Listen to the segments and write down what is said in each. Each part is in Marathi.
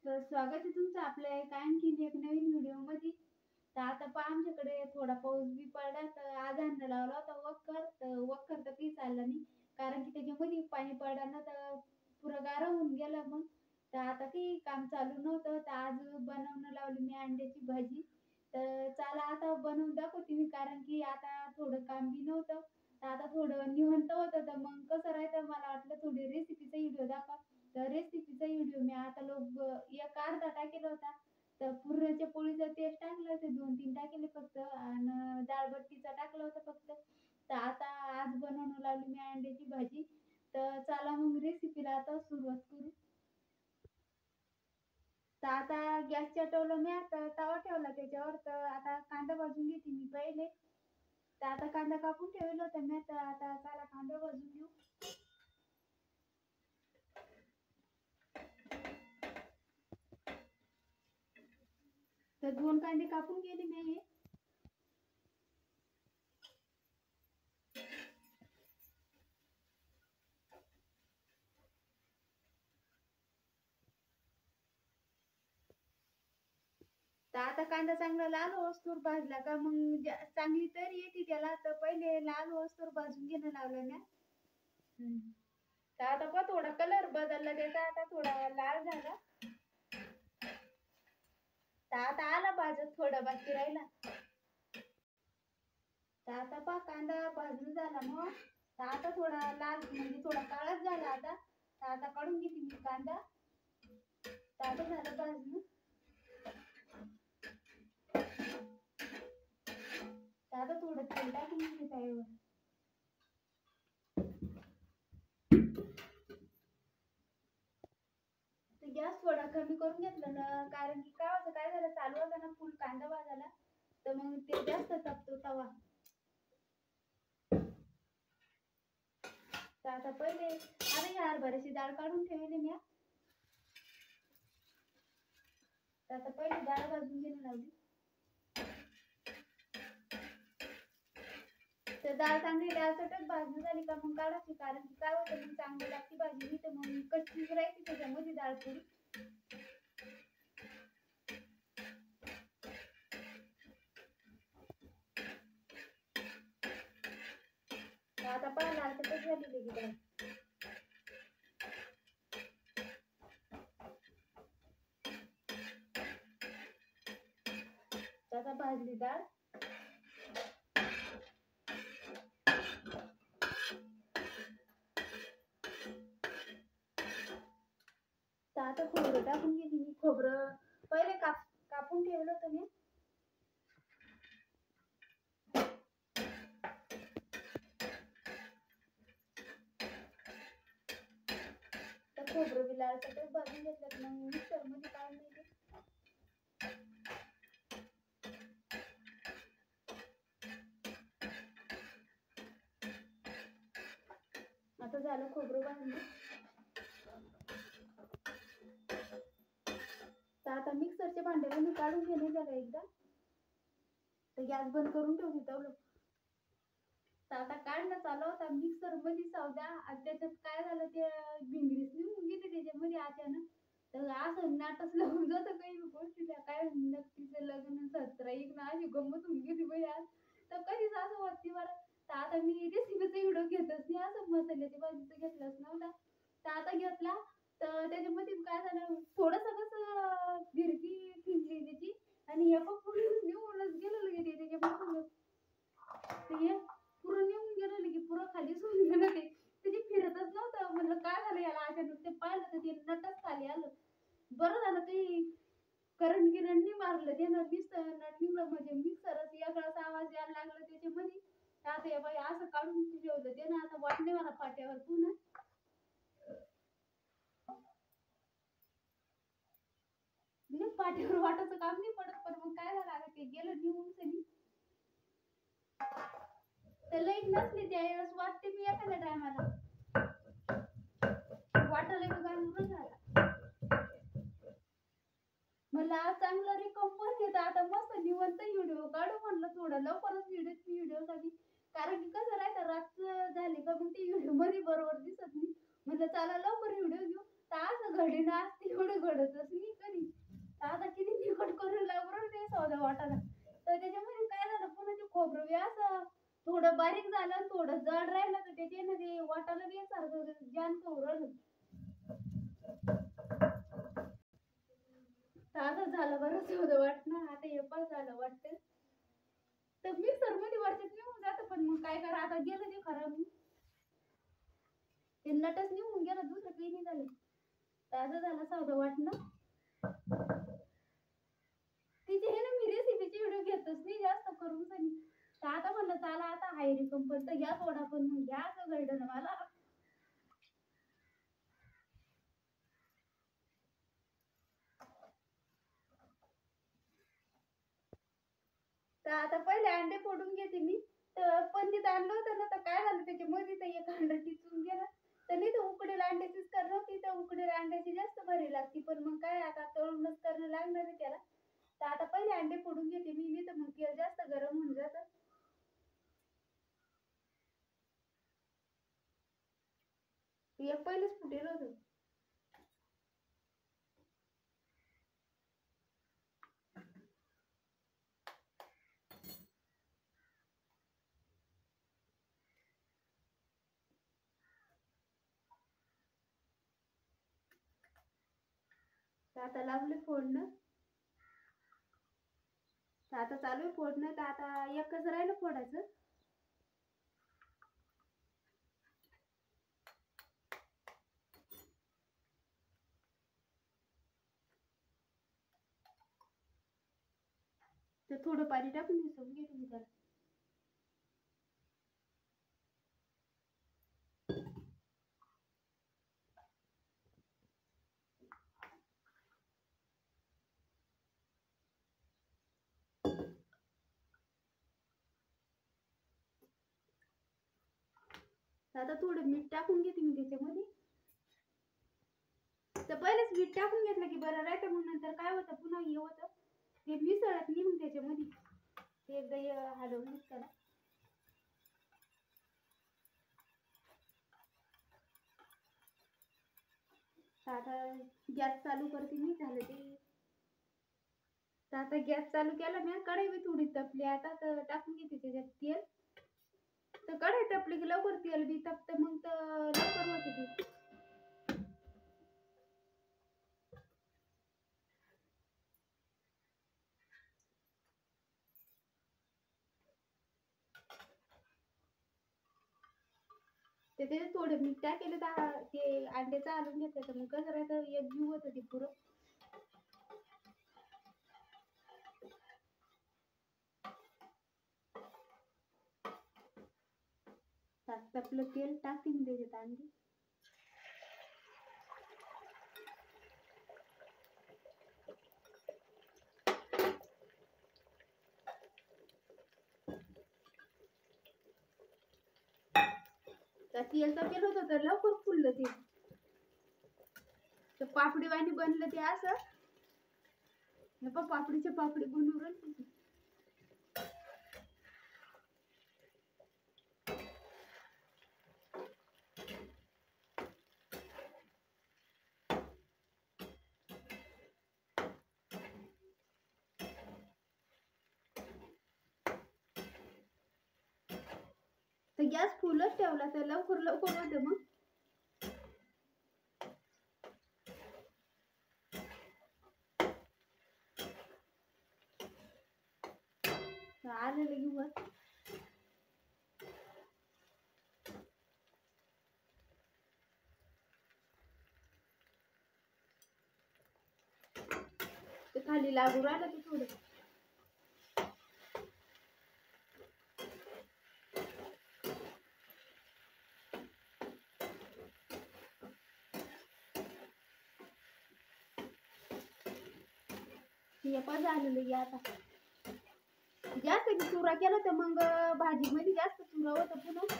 तर स्वागत आहे तुमचं आपल्या एका आणखीन एक नवीन व्हिडिओमध्ये. तर आता पहा आमच्याकडे थोडा पाऊस बी पडला तर आज अंडा लावला होता वखर तर काही चालला नाही कारण की त्याच्यामध्ये पाणी पडलं तर पुरं गार होऊन गेला. मग तर आता काही काम चालू नव्हतं तर आज बनवणं लावली मी अंड्याची भाजी. तर चला आता बनवून दाखवते मी कारण की आता थोडं काम बी नव्हतं तर आता थोडं निवांत होतं तर मग कसं राहायचं मला वाटलं थोडी रेसिपीचा व्हिडिओ दाखवा. तर रेसिपीचा व्हिडिओ मी आता एक अर्धा टाकेला होता. तर पुरणाच्या पोळीचा टेस्ट टाकला होते 2-3 टाकेले फक्त आणि डाळबट्टीचा टाकला होता फक्त. तर आता आज बनवणं लावली मी अंड्याची भाजी. तर चला मग रेसिपीला आता सुरुवात करू. तर आता गॅस पेटवलं मी आता तवा ठेवला त्याच्यावर. तर आता कांदा भाजून घेते मी पहिले. तर आता कांदा कापून ठेवला होता मी तर आता चला कांदा भाजून घेऊ. तर 2 कांदे कापून गेले मी हे. तर आता कांदा चांगला लाल होईस्तोवर भाजला का मग चांगली तरी येते त्याला. तर पहिले लाल होईस्तोवर भाजून घेणं लावलं ना. तर आता पहा थोडा कलर बदलला त्याचा आता थोडा लाल झाला. तर आता आला भाजत थोडा बाकी राहिला. तर आता पहा कांदा भाजून झाला मग. तर आता थोडा लाल म्हणजे थोडा काळाच झाला आता. तर आता काढून घेते मी कांदा. तर आता झालं भाजून. तर आता थोडं तेल टाकून घेते तव्यावर. तर गॅस थोडा कमी करून घेतला ना कारण की काय झालं चालू होता ना फुल कांदा भाजायला तर मग ते जास्त तापतो तवा. तर आता पहिले आता ही हरभऱ्याची डाळ काढून ठेवली मी. तर आता पहिले डाळ भाजून घेणं लावली. तर डाळ चांगली डाळसटच भाजून झाली का मग काढायची कारण की काय होतं मग चांगली लागती भाजी नाही तर मग कच्चीच राहायची त्याच्यामध्ये डाळ थोडी. आता पहा लालसटच झालेली की डाळ. आता भाजली डाळ. तर आता खोबरं टाकून घेते मी. खोबरं पहिले कापून ठेवलं होतं मी. तर खोबरं बी लालसटच भाजून घेतलं मग मिक्सर मध्ये काढून घ्यायचे. आता झालं खोबरं भाजून. तर आता मिक्सरचे भांडे पण काढून घेणे त्याला एकदा. तर गॅस बंद करून ठेवली तवलं. तर आता काढणं चालू होता मिक्सर मध्ये सौदा आणि त्याच्यात काय झालं ते भिंगरीच निघून गेली त्याच्यामध्ये अचानक. तर असं नाटच लागून जातं काही गोष्टीला काय नक्कीच लग्न 17 ना अशी गंमत होऊन गेली बाई आज. तर कधीच असं वाटते बरं. तर आता मी रेसिपीचा व्हिडिओ घेतच नाही असं मसाल्याच्या भाजीचं घेतलंच नव्हता. तर आता घेतला. तर त्याच्यामध्ये काय झालं थोडंसं कसं गिरकी फिरली त्याची आणि एका पूर्ण निघूनच गेलं लगे ते त्याच्यापासून. ते पुरं निघून गेलं की पुरं खालीच होऊन गेलं ते. ते फिरतच नव्हतं. म्हणलं काय झालं याला अचानक ते पाहिलं तर ते नटच खाली आलं. बरं झालं काही करंट गिरणनी मारलं त्यानं नुसतं नट निघलं म्हणजे मिक्सरच वेगळाच आवाज यायला लागला त्याच्यामध्ये. आता हे बाई असं काढून ठेवलं त्यानं आता वाटणे मला पाट्यावर पुन्हा. नाही पाट्यावर वाटायचं काम नाही पडत पण मग काय झालं आता ते गेलं निघून सनी. तर लाईट नसली त्यावेळेस वाटते मी एखाद्या टायमाला. वाटायला की काय मुलं झाला. म्हणलं आज चांगला रिकॉम्पोस्ट घेता आता मस्त निवंत व्हिडिओ काढू म्हणलं थोडं लवकरच व्हिडिओसाठी. कारण की कसं राहतं रात्र झाली का मग ते व्हिडिओ मध्ये बरोबर दिसत नाही. म्हणलं चला लवकर व्हिडिओ घेऊ. तर असं घडीनं असते एवढं घडतच नाही कधी. आता किती तिखट करून लागलं ते सौदा वाटायला. तर त्याच्यामध्ये काय झालं पुन्हा ते खोबरं बी असं थोडं बारीक झालं थोडं जड राहिलं तर त्याच्यानं ते वाटायला बी सारखं जाम कवरलं. असं झालं बरं सौदा वाटणं. आता हे पण झालं वाटतं. तर मिक्सर मध्ये वरच्यात निघून जातं पण मग काय करा आता गेलं ते खराब. ते नटच निघून गेलं दुसरं काही नाही झालं. ताजं झालं सौदा वाटणं. तिचे हे ना मी रेसिपीचे व्हिडिओ घेतच नाही जास्त करून सनी. तर आता म्हणलं चला आता हाय रिकम पण तर घ्या थोडा पण मग घ्या असं घडलं ना मला. तर आता पहिले अंडे फोडून घेते मी. तर पनीर आणलं होतं ना तर काय झालं त्याच्यामध्ये तर एक अंडा टिचून गेला. तर नाही तर उकडेल अंड्याचीच करणं होती तर उकडेल अंड्याची जास्त भरी लागती पण मग काय आता तळूनच करणं लागणार आहे त्याला. तर आता पहिले अंडे फोडून घेते मी नाही तर मग तेल जास्त गरम होऊन जातं. एक पहिलेच फुटेल होतं. तर आता लागले फोडणं. तर आता चालू आहे फोडणं तर आता एकच राहिलं फोडायचं. तर थोडं पाणी टाकून मिसळून घे तुम्ही त्याला. आता थोडं मीठ टाकून घेते मी त्याच्यामध्ये. तर पहिलेच मीठ टाकून घेतलं की बरं राहतं मग नंतर काय होतं पुन्हा हे होतं ते मिसळत नाही मग त्याच्यामध्ये. ते एकदा हलवून त्याला. आता गॅस चालू करते मी झालं ते. तर आता गॅस चालू केला मी कढई बी थोडी तपली आता तर टाकून घेते त्याच्यात तेल. तर कढई तपली की लवकर तेल बी तपतं मग तर लवकर होते ते. त्याच्यात थोडं मीठ टाकेलं तर ते अंड्याचं हलवून घेतलं तर मग कसं राहतं एक जीव होतं ते पुरं. तपलं तेल टाकते मी त्याच्यात अंडी. तेल तपेल होतं तर लवकर फुललं ते. तर पापडी वाणी बनलं ते असं. हे पण पापडीचे पापडी बनवून राहिली. तर गॅस फुलच ठेवला तर लवकर लवकर होतं मग. आलं लगी वर. ते खाली लागू राहिलं ते थोडं. हे पण झालेलं आहे आता. जास्त चुरा केला तर मग भाजी मध्ये जास्त चुरा होतं पुन्हा.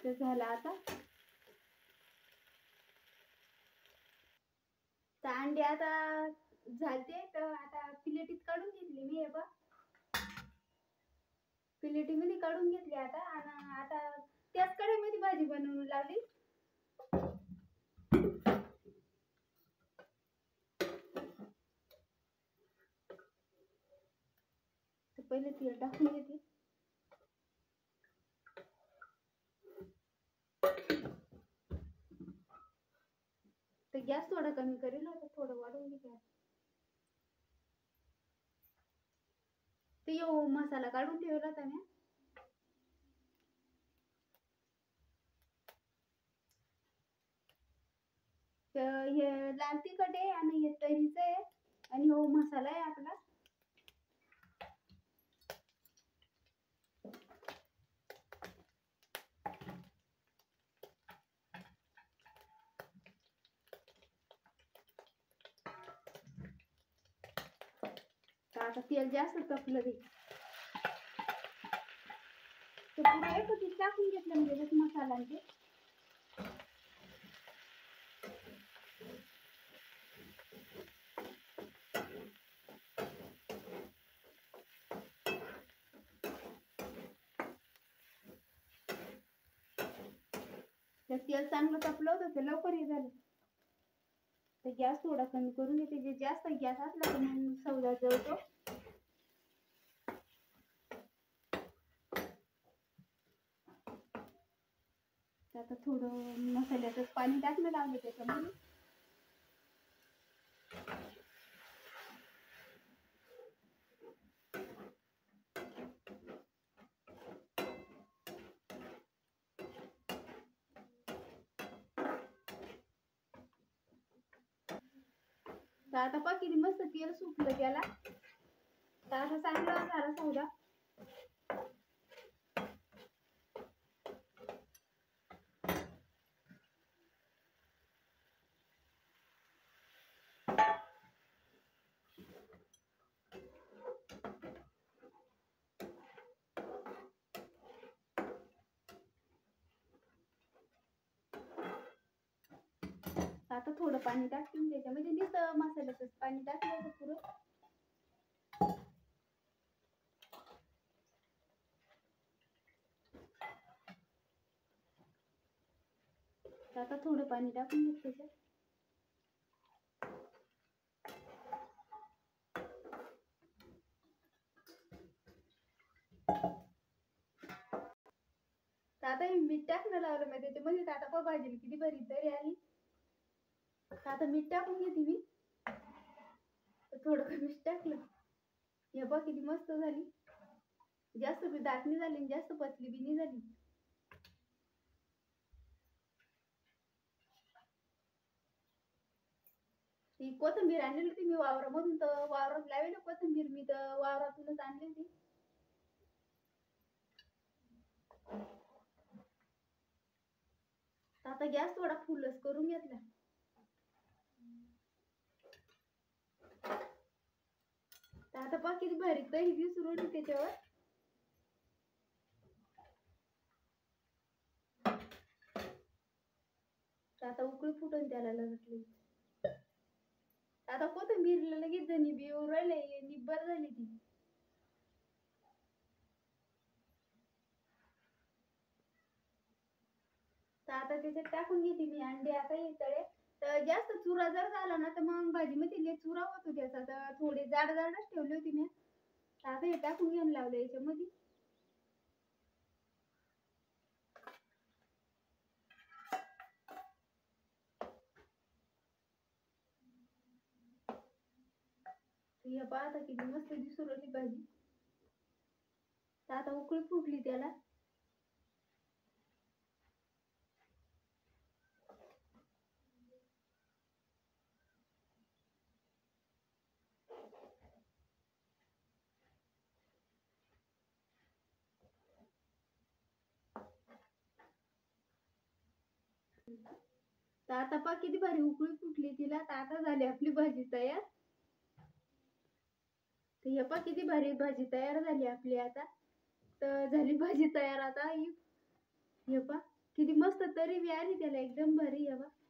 तर झालं आता. तर अंडे आता झालते तर आता प्लेटीत काढून घेतली मी हे बघ. प्लेटीमध्ये काढून घेतली आता. आणि आता त्याच कढईमध्ये भाजी बनवून लावली. पहिले तेल टाकून घेते. तर गॅस थोडा कमी करेल आता, थोडं वाढवून घे. ते यो मसाला काढून ठेवला होता मी. हे लाल तिखट आहे आणि हे तरीचं आहे आणि हो मसाला आहे आपला. आता तेल जास्त तपलं ते पुढे एकच टाकून घेतलं म्हणजे मसाला ते. तेल चांगलं तापलं होतं ते लवकर हे झालं. तर गॅस थोडा कमी करून घेते. जे जास्त गॅस असला तर मग सौदा जळतो. आता थोडं मसाल्याचं पाणी टाकलं लावलं त्याच्यामध्ये. तर आता पहा किती मस्त तेल सुटलं त्याला. तर आता चांगलं झालं सौदा. आता थोडं पाणी टाकते त्याच्यामध्ये. नुसतं मसाल्याचं पाणी टाकलं पुरं. आता थोडं पाणी टाकून घेते त्याच्यात. आता मीठ टाकणं लावलं मी त्याच्यामध्ये. आता पहा भाजी किती बरी तरी आली. आता मीठ टाकून घेते मी. थोडं मीठ टाकलं. हे बघ किती मस्त झाली. जास्त बी दाट नाही झाली, जास्त पतली बी नाही झाली. ती कोथिंबीर आणलेली होती मी वावरामधून. तर वावरात लावेल कोथिंबीर मी, तर वावरातूनच आणली होती. आता गॅस थोडा फुलच करून घेतला. आता पहा किती भारी तरी दिसून राहिली त्याच्यावर. आता उकळी फुटून त्याला लागली. आता कोथिंबीर लगेच निबी येऊन राहिले. निब्बर झाली ती. तर आता त्याच्यात टाकून घेते मी अंडे. आता हे तळे तर जास्त चुरा जर झाला ना तर मग भाजी मध्ये लय चुरा होतो त्याचा. तर थोडे जाड जाडच ठेवले होते मी. आता हे टाकून घेऊन लावलं याच्यामध्ये. हे पहा आता किती मस्त दिसून राहिली भाजी. तर आता उकळी फुटली त्याला. तर आता पहा किती भारी उकळी फुटली तिला. तर आता झाली आपली भाजी तयार. तर हे पहा किती भारी भाजी तयार झाली आपली आता. तर झाली भाजी तयार आता. हे पहा किती मस्त तरी बी आली त्याला एकदम भारी. हे पहा